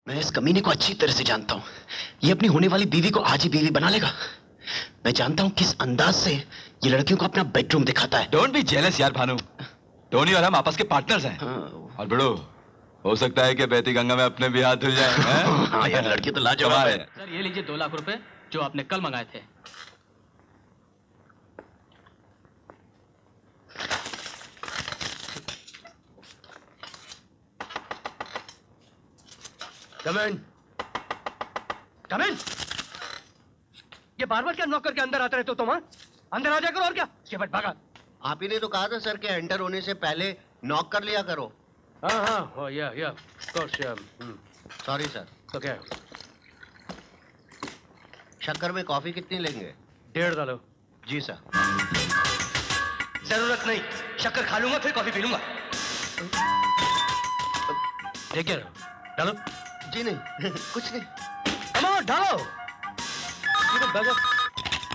मैं इस कमीने को अच्छी तरह से जानता हूँ। ये अपनी होने वाली बीवी को आज ही बीवी बना लेगा। मैं जानता हूँ किस अंदाज से ये लड़कियों को अपना बेडरूम दिखाता है। डोंट बी जेलस यार भानु। टोनी और हम आपस के पार्टनर्स हैं। और बड़ो हो सकता है कि बहती गंगा में अपने भी हाथ धुल जाए। हाँ यार, लड़की तो लाजवाब है। सर ये लीजिए 2 लाख रुपए जो आपने कल मंगाए थे। Come in. Come in. ये बार-बार क्या नॉक करके अंदर आते रहते हो तुम? हाँ? अंदर आ जा करो और क्या? इसके बाद भागा। आप ही ने तो कहा था सर कि एंटर होने से पहले नॉक कर लिया करो। हाँ, या, of course, सॉरी सर। तो क्या? शक्कर में कॉफी कितनी लेंगे? 1.5 डालो। जी सर। जरूरत नहीं, शक्कर खा लूंगा फिर कॉफी पी लूंगा। ये क्या? डालो। जी नहीं, कुछ नहीं। Come on, डालो।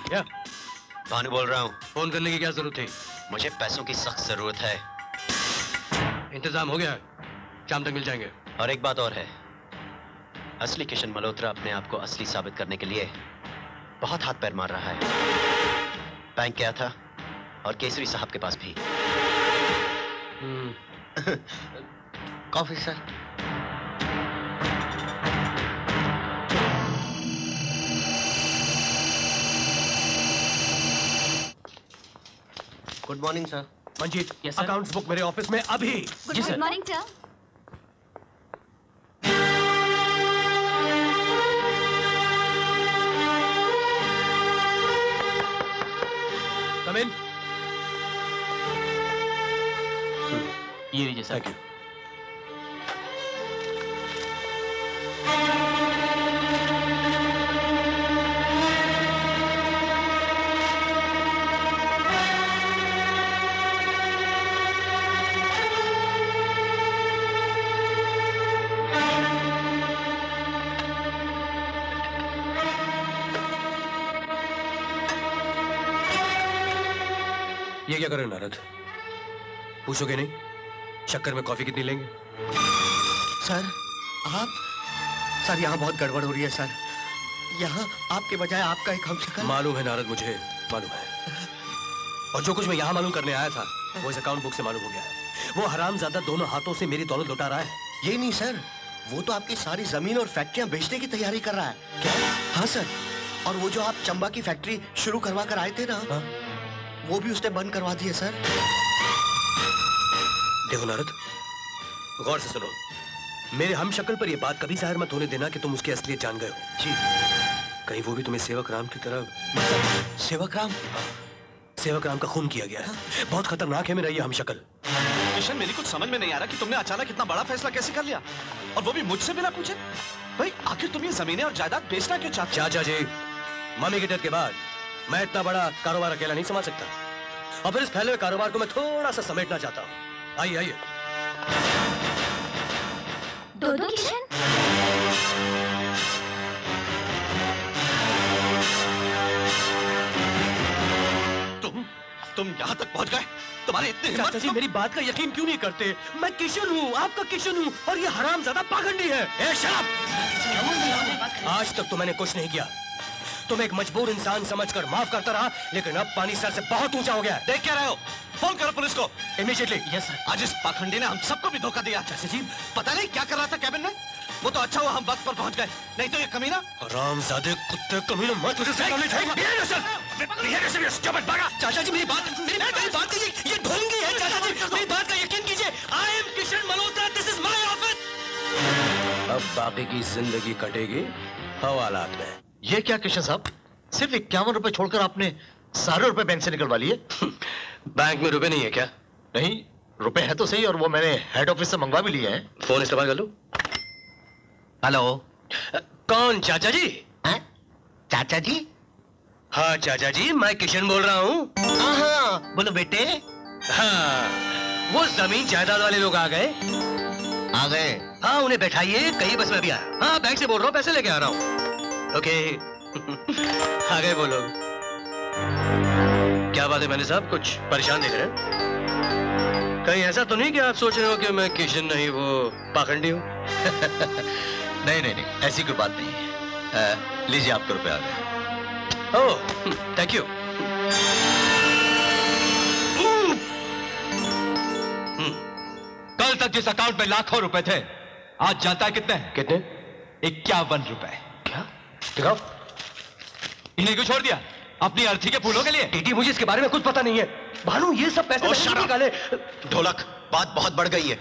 क्या? भानु बोल रहा हूँ। फोन करने की क्या जरूरत थी? मुझे पैसों की सख्त जरूरत है। इंतजाम हो गया, शाम तक मिल जाएंगे। और एक बात और है, असली किशन मल्होत्रा अपने आप को असली साबित करने के लिए बहुत हाथ पैर मार रहा है। बैंक गया था और केसरी साहब के पास भी। Coffee sir. Good morning sir. Manjeet, Yes, sir. Accounts book मेरे ऑफिस में अभी। जी sir. Good morning sir. Come in. ये लीजिए सर। Thank you. ये क्या कर रहे हो नारद? पूछोगे नहीं? शक्कर में कॉफी कितनी लेंगे? सर, आप? सर, यहाँ बहुत गड़बड़ हो रही है सर। यहाँ आपके बजाय आपका एक हमशक्ल। मालूम है नारद, मुझे मालूम है। और जो कुछ मैं यहाँ मालूम करने आया था वो इस अकाउंट बुक से मालूम हो गया है। वो हरामजादा दोनों हाथों से मेरी दौलत लुटा रहा है। ये नहीं सर, वो तो आपकी सारी जमीन और फैक्ट्रियां बेचने की तैयारी कर रहा है। क्या? हाँ सर। और वो जो आप चंबा की फैक्ट्री शुरू करवा कर आए थे ना, हाँ? वो भी उसने बंद करवा दी है सर। देखो नारद, गौर से सुनो। मेरे हमशक्ल पर यह बात कभी जाहिर मत होने देना कि तुम उसकी असलियत जान गए हो। जी। कहीं वो भी तुम्हें सेवक राम की तरह। मतलब सेवक राम? सेवक राम का खून किया गया है। बहुत खतरनाक है मेरा ये हमशक्ल। किशन, मेरी कुछ समझ में नहीं आ रहा कि तुमने अचानक इतना बड़ा फैसला कैसे कर लिया, और वो भी मुझसे बिना पूछे। भाई आखिर तुम ये जमीनें और जायदाद बेचना क्यों चाहते हो? चाचा जी, मम्मी के डेथ के बाद मैं इतना बड़ा कारोबार अकेला नहीं संभाल सकता, और फिर इस फैले हुए कारोबार को मैं थोड़ा सा समेटना चाहता हूँ। आइए आइए। दो किशन। तुम यहाँ तक पहुँच गए? तुम्हारे इतने हिम्मत? चाचा जी, मेरी बात का यकीन क्यों नहीं करते? मैं किशन हूँ, आपका किशन हूँ, और ये हरामजादा पाखंडी है। ए शराब! आज तक तो मैंने कुछ नहीं किया। तुम एक मजबूर इंसान समझकर माफ करता रहा, लेकिन अब पानी सर से बहुत ऊंचा हो गया है। देख क्या रहे हो? फोन करो पुलिस को इमीडिएटली। Yes sir. आज इस पाखंडी ने हम सबको भी धोखा दिया। चाचा जी, पता नहीं क्या कर रहा था कैबिन में। वो तो अच्छा हुआ हम वक्त पर पहुंच गए, नहीं तो ये कमीना। हरामजादे कुत्ते कमीने, मैं तुझे सिखा नहीं जाएगा। चाचा जी, मेरी बात कीजिए। ये ढोंगी है चाचा जी, मेरी बात का यकीन कीजिए। I am Kishan Malhotra, this is my office. अब बाकी की जिंदगी कटेगी हवालात में। ये क्या किशन साहब, सिर्फ 51 रुपए छोड़कर आपने सारे रुपए बैंक से निकलवा लिए? बैंक में रुपए नहीं है क्या? नहीं, रुपए है तो सही, और वो मैंने हेड ऑफिस से मंगवा भी लिए हैं। फोन इस्तेमाल कर लो। हेलो। कौन? चाचा जी? चाचा जी? हाँ चाचा जी, मैं किशन बोल रहा हूँ। हाँ, बोलो बेटे। हाँ, वो जमीन जायदाद वाले लोग आ गए। आ गए? हाँ, उन्हें बैठाइए, कहीं बस मैं भी आया। हाँ, बैंक से बोल रहा हूँ, पैसे लेके आ रहा हूँ। ओके। आ गए वो लोग। क्या बात है मैंने साहब, कुछ परेशान दिख रहे हैं? कहीं ऐसा तो नहीं कि आप सोच रहे हो कि मैं किशन नहीं वो पाखंडी हूँ? नहीं नहीं नहीं, ऐसी कोई बात नहीं है। लीजिए आपके रुपए आ गए। ओह, थैंक यू। कल तक जिस अकाउंट में लाखों रुपए थे, आज जानता है कितने हैं? कितने? 51 रुपए। क्या? दिखाओ। इन्हें क्यों छोड़ दिया? अपनी अर्थी के फूलों के लिए? टीटी, मुझे इसके बारे में कुछ पता नहीं है। भानु, ये सब पैसे मैंने नहीं निकाले। ढोलक, बात बहुत बढ़ गई है।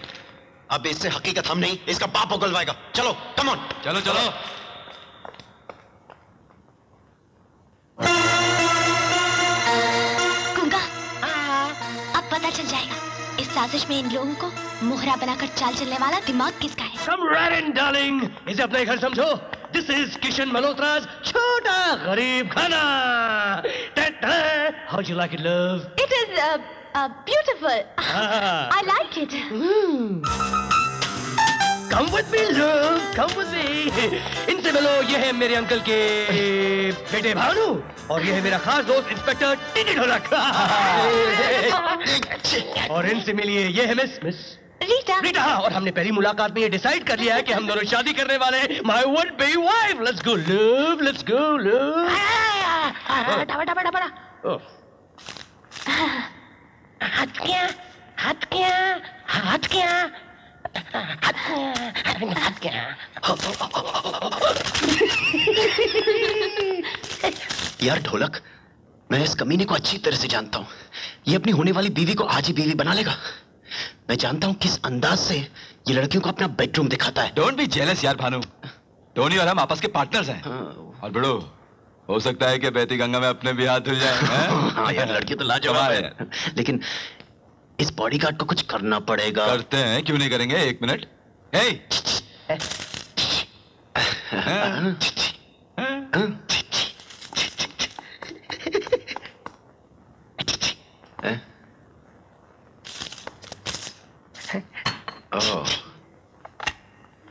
अब इससे हकीकत हम नहीं, इसका बाप उगलवाएगा। चलो, कम ऑन। चलो चलो। गंगा, अब पता चल जाएगा इस साजिश में इन लोगों को मोहरा बनाकर चाल चलने वाला दिमाग किसका है। Come right in, darling. इसे अपना ही घर समझो। This is किशन मल्होत्रा's छोटा गरीब खाना। How'd you like it, love? It is beautiful. I like it. Come with me, love. Come with me. इनसे मिलो, ये है मेरे अंकल के बेटे भानु, और ये है मेरा खास दोस्त इंस्पेक्टर टीटी ढोलक। और इनसे मिलिए, ये है मिस रीटा। रीटा, और हमने पहली मुलाकात में ये डिसाइड कर लिया है कि हम दोनों शादी करने वाले हैं। My would be wife. Let's go, love. Let's go, love. Oh. यार ढोलक, मैं इस कमीने को अच्छी तरह से जानता हूँ। ये अपनी होने वाली बीवी को आज ही बीवी बना लेगा। मैं जानता हूँ किस अंदाज से ये लड़कियों को अपना बेडरूम दिखाता है। डोंट बी जेलस यार भानु। टोनी और हम आपस के पार्टनर्स हैं। और बड़ो, हो सकता है कि बहती गंगा में अपने भी हाथ धुल जाए। हाँ यार, लड़की तो लाजवाब है, लेकिन इस बॉडीगार्ड को कुछ करना पड़ेगा। करते हैं, क्यों नहीं करेंगे? 1 मिनट। हे,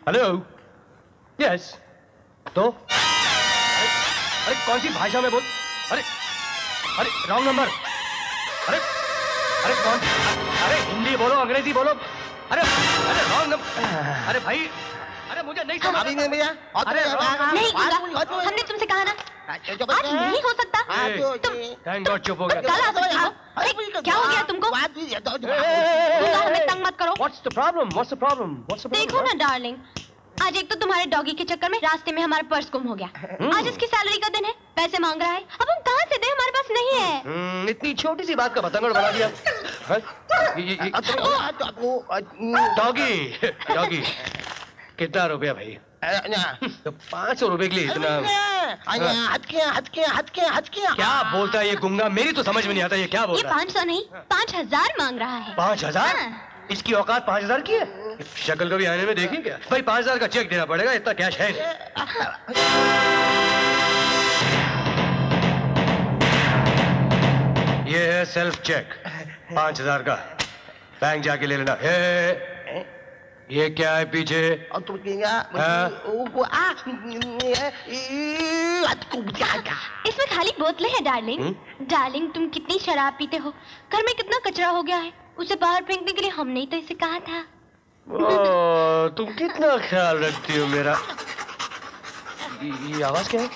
हेलो, यस, तो अरे कौन सी भाषा में बोल? अरे रॉन्ग नंबर। अरे कौन? अरे हिंदी बोलो, अंग्रेजी बोलो। अरे रॉन्ग नंबर। अरे भाई, अरे मुझे नहीं समझ। अभी नहीं भैया। अरे नहीं गंगा, हमने तुमसे कहा ना आज नहीं हो सकता। तुम थैंक गॉड चुप हो गया। कल आ सकती हो। अरे, क्या हो गया तुमको? गंगा, हमें तंग मत करो। What's the problem? What's the problem? What's the problem? देखो ना डार्लिंग, आज एक तो तुम्हारे डॉगी के चक्कर में रास्ते में हमारा पर्स गुम हो गया। आज इसकी सैलरी का दिन है, पैसे मांग रहा है। अब हम कहाँ से दें? हमारे पास नहीं है। इतनी छोटी सी बात का पतंगड़ बना दिया। डॉगी कितना रुपया भाई? तो 500 रुपए के लिए इतना? क्या बोलता है ये गुंगा? मेरी तो समझ में नहीं आता ये क्या ये बोल रहा है। 500 नहीं 5000 मांग रहा है। 5000? हाँ। इसकी औकात 5000 की है? शक्ल कभी आने में देखी क्या? भाई 5000 का चेक देना पड़ेगा, इतना कैश है नहीं। ये है सेल्फ चेक 5000 का, बैंक जाके ले लेना। ये क्या है पीछे? इसमें खाली बोतलें हैं डार्लिंग। डार्लिंग, तुम कितनी शराब पीते हो, घर में कितना कचरा हो गया है, उसे बाहर फेंकने के लिए हमने ही तो इसे कहा था। ओह, तुम कितना ख्याल रखती हो मेरा। ये आवाज क्या है?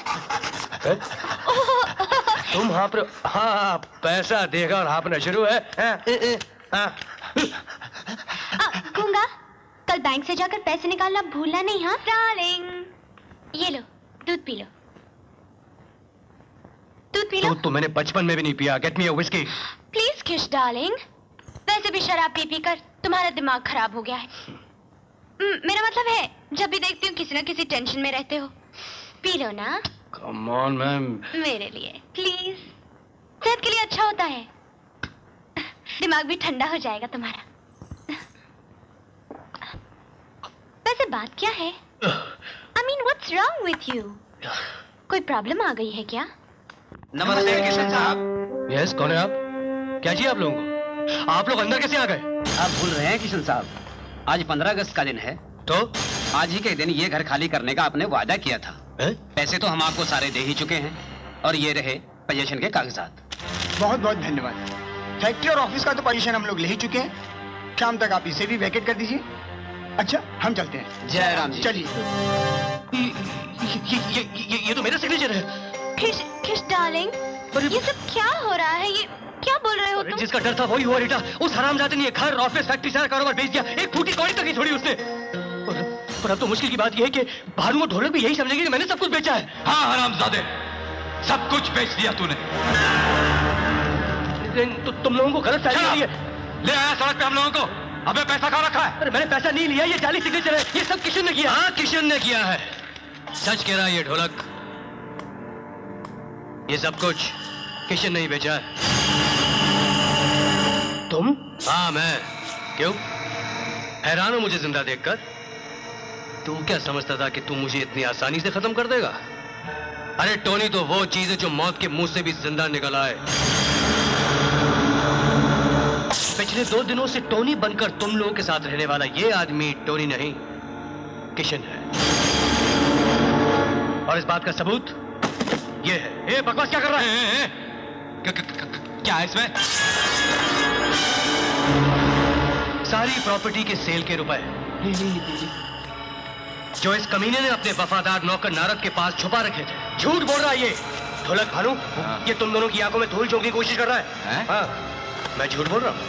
तुम हाँप रहे हो? हाँ, पैसा देगा और हाँपना शुरू है। गंगा, कल बैंक से जाकर पैसे निकालना भूलना नहीं। हाँ डार्लिंग, ये लो, दूध पी लो। दूध पी लो। दूध तो मैंने बचपन में भी नहीं पिया। Get me a whisky. Please Kish darling, वैसे भी शराब पी पी कर तुम्हारा दिमाग खराब हो गया है। मेरा मतलब है, जब भी देखती हूँ किसी न किसी टेंशन में रहते हो। पी लो ना। Come on ma'am. मेरे लिए प्लीज, सेहत के लिए अच्छा होता है, दिमाग भी ठंडा हो जाएगा तुम्हारा। वैसे बात क्या है? I mean, what's wrong with you? कोई प्रॉब्लम आ गई है क्या? नमस्ते किशन साहब। यस, कौन है आप? क्या चाहिए आप लोगों को? आप लोग अंदर कैसे आ गए? आप भूल रहे हैं किशन साहब, आज 15 अगस्त का दिन है। तो आज ही के दिन ये घर खाली करने का आपने वादा किया था। पैसे तो हम आपको सारे दे ही चुके हैं, और ये रहे पोजीशन के कागजात। बहुत बहुत धन्यवाद। फैक्ट्री और ऑफिस का तो पोजीशन हम लोग ले ही चुके हैं। शाम तक आप इसे भी वैकेट कर दीजिए। अच्छा, हम चलते हैं। जय राम जी। चलिए। ये तो मेरा सिग्नेचर है। किश डार्लिंग, ये सब क्या हो रहा है? ये क्या बोल रहे हो तुम? जिसका डर था वही हुआ रीटा। उस हरामजादे ने घर, ऑफिस, फैक्ट्री, सारा कारोबार बेच दिया। एक फूटी कौड़ी तक नहीं छोड़ी उसने। और अब तो मुश्किल की बात यह है कि भानु और ढोलक भी यही समझेंगे कि मैंने सब कुछ बेचा है। हाँ हरामजादे, सब कुछ बेच दिया तूने। तो तुम लोगों को गलत फहमी है। ले आया सड़क पे हम लोगों को। अबे पैसा कहाँ रखा है? अरे मैंने पैसा नहीं लिया, ये जाली सिग्नेचर है। ये सब किशन ने किया। हाँ किशन ने किया है। सच कह रहा है ये ढोलक। ये सब कुछ किशन ने ही बेचा है। तुम? हाँ मैं। क्यों? हैरान हो मुझे जिंदा देखकर? तू क्या समझता था कि तू मुझे इतनी आसानी से खत्म कर देगा? अरे टोनी तो वो चीज है जो मौत के मुंह से भी जिंदा निकल आए। पिछले 2 दिनों से टोनी बनकर तुम लोगों के साथ रहने वाला ये आदमी टोनी नहीं, किशन है। और इस बात का सबूत ये है। ए बकवास क्या कर रहा है? क्या है इसमें? सारी प्रॉपर्टी के सेल के रुपए जो इस कमीने ने अपने वफादार नौकर नारद के पास छुपा रखे थे। झूठ बोल रहा है ये ढोलक भानु। ये तुम दोनों की आंखों में धूल झोंकने की कोशिश कर रहा है। हाँ मैं झूठ बोल रहा हूँ।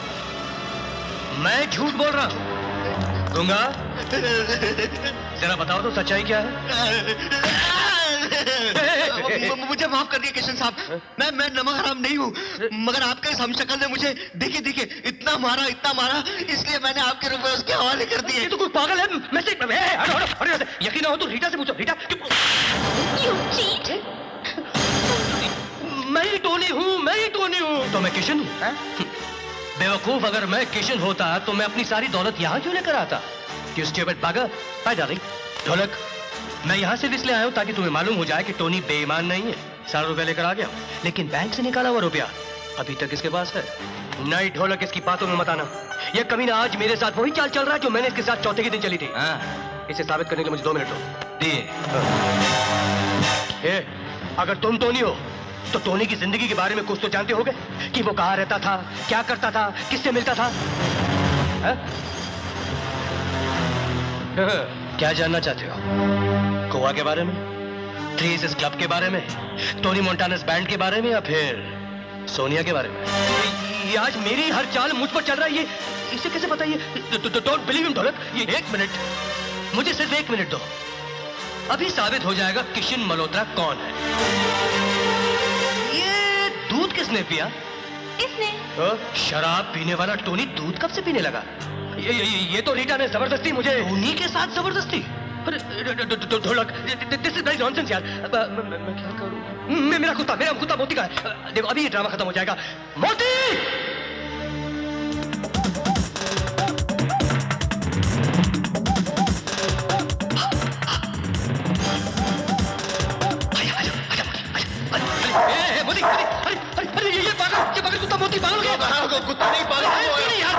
मैं झूठ बोल रहा हूँ। दूंगा जरा बताओ तो सच्चाई क्या है? मुझे माफ कर दिया किशन साहब। मैं नमक हराम नहीं हूँ, मगर आपके इस हमशक्ल ने मुझे देखे इतना मारा, इसलिए मैंने आपके रुपए उसके हवाले कर दिए। ये तो कोई पागल है। मैं से यकीन ना हो तो रीटा से पूछो। Rita You cheat! मैं ही टोनी हूँ। तो मैं किशन हूँ? बेवकूफ, अगर मैं किशन होता तो मैं अपनी सारी दौलत यहाँ क्यों लेकर आता? कि उसके बाद पागल डार्लिंग। ढोलक, मैं यहाँ से इसलिए आया हूँ ताकि तुम्हें मालूम हो जाए कि टोनी बेईमान नहीं है। सारा रुपया लेकर आ गया, लेकिन बैंक से निकाला हुआ रुपया अभी तक इसके पास है। नहीं ढोलक, इसकी बातों में मत आना। यह कमीना आज मेरे साथ वही चाल चल रहा है जो मैंने इसके साथ चौथे के दिन चली थी। इसे साबित करने के लिए मुझे 2 मिनट दो। दिए। अगर तुम टोनी हो तो टोनी की जिंदगी के बारे में कुछ तो जानते होगे कि वो कहाँ रहता था, क्या करता था, किससे मिलता था। क्या जानना चाहते हो? गोवा के बारे में, 3 Aces क्लब के बारे में, टोनी मोंटानस बैंड के बारे में, या फिर सोनिया के बारे में? ये आज मेरी हर चाल मुझ पर चल रहा है। ये इसे कैसे पता? ये डोंट बिलीव हिम ढोलक। ये 1 मिनट, मुझे सिर्फ 1 मिनट दो। अभी साबित हो जाएगा किशन मल्होत्रा कौन है। ये दूध किसने पिया? इसने। शराब पीने वाला टोनी दूध कब से पीने लगा? ये तो रीटा ने जबरदस्ती मुझे। टोनी के साथ जबरदस्ती? ढोलक, दिस इज वेरी नॉनसेंस यार। मैं क्या करूं? मेरा कुत्ता मोती का है। देखो अभी ये ड्रामा खत्म हो जाएगा। मोती! मोती, अरे ये पागल कुत्ता मोती पागल हो गया। कुत्ता नहीं पागल यार।